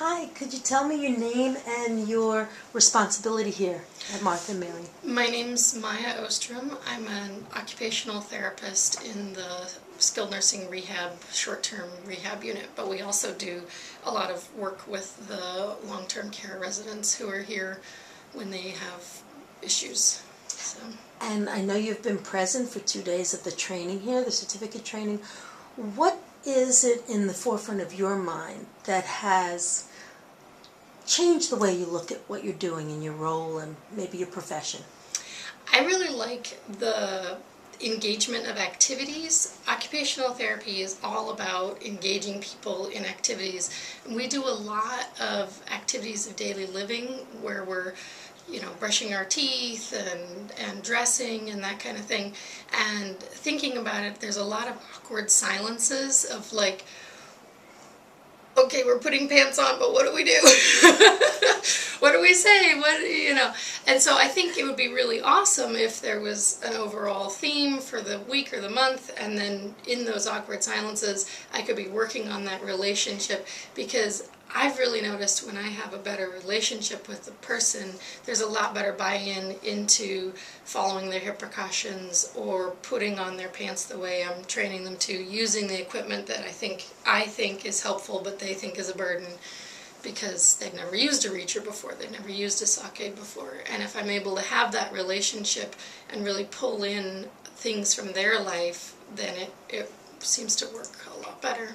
Hi, could you tell me your name and your responsibility here at Martha and Mary? My name's Maya Ostom. I'm an occupational therapist in the skilled nursing rehab, short-term rehab unit, but we also do a lot of work with the long-term care residents who are here when they have issues. So. And I know you've been present for 2 days of the training here, the certificate training. What is it in the forefront of your mind that has changed the way you look at what you're doing in your role and maybe your profession? I really like the engagement of activities. Occupational therapy is all about engaging people in activities. We do a lot of activities of daily living where we're brushing our teeth and dressing and that kind of thing. And thinking about it, there's a lot of awkward silences of like, okay, we're putting pants on, but what do we do? What do we say? And so I think it would be really awesome if there was an overall theme for the week or the month, and then in those awkward silences, I could be working on that relationship, because I've really noticed when I have a better relationship with the person, there's a lot better buy-in into following their hip precautions or putting on their pants the way I'm training them to, using the equipment that I think is helpful but they think is a burden because they've never used a reacher before, they've never used a sock aid before. And if I'm able to have that relationship and really pull in things from their life, then it seems to work a lot better.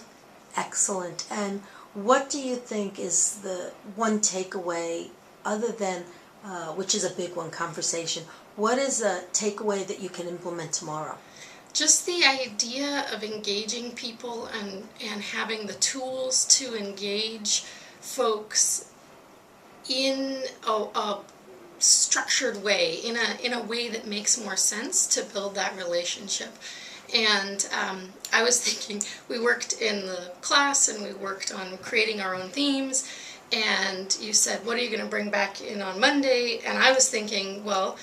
Excellent. And what do you think is the one takeaway, other than, which is a big one, conversation, what is a takeaway that you can implement tomorrow? Just the idea of engaging people and having the tools to engage folks in a structured way, in a way that makes more sense to build that relationship. And I was thinking, we worked in the class and we worked on creating our own themes, and you said, what are you going to bring back in on Monday? And I was thinking, well,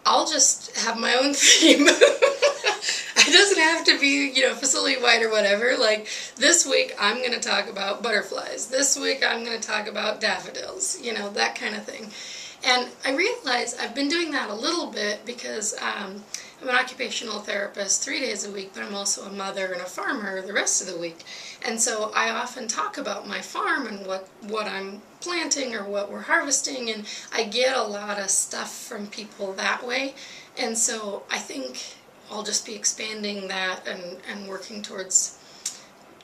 I'll just have my own theme. It doesn't have to be, facility-wide or whatever. Like, this week I'm going to talk about butterflies. This week I'm going to talk about daffodils, that kind of thing. And I realized I've been doing that a little bit because I'm an occupational therapist 3 days a week, but I'm also a mother and a farmer the rest of the week. And so I often talk about my farm and what I'm planting or what we're harvesting, and I get a lot of stuff from people that way. And so I think I'll just be expanding that and working towards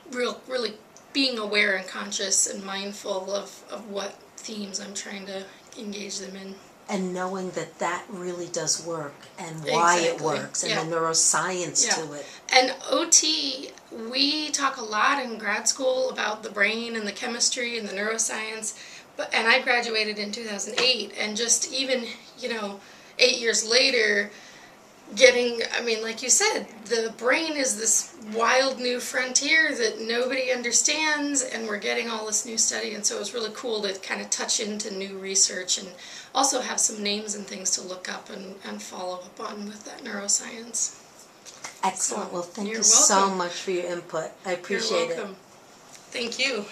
really being aware and conscious and mindful of what themes I'm trying to engage them in. And knowing that really does work and why it works and the neuroscience to it. And OT, we talk a lot in grad school about the brain and the chemistry and the neuroscience, and I graduated in 2008, and just even, 8 years later, like you said, the brain is this wild new frontier that nobody understands, and we're getting all this new study, and so it was really cool to kind of touch into new research and also have some names and things to look up and follow up on with that neuroscience. Excellent. So, well, thank you welcome. so much for your input. I appreciate You're welcome. it. Thank you.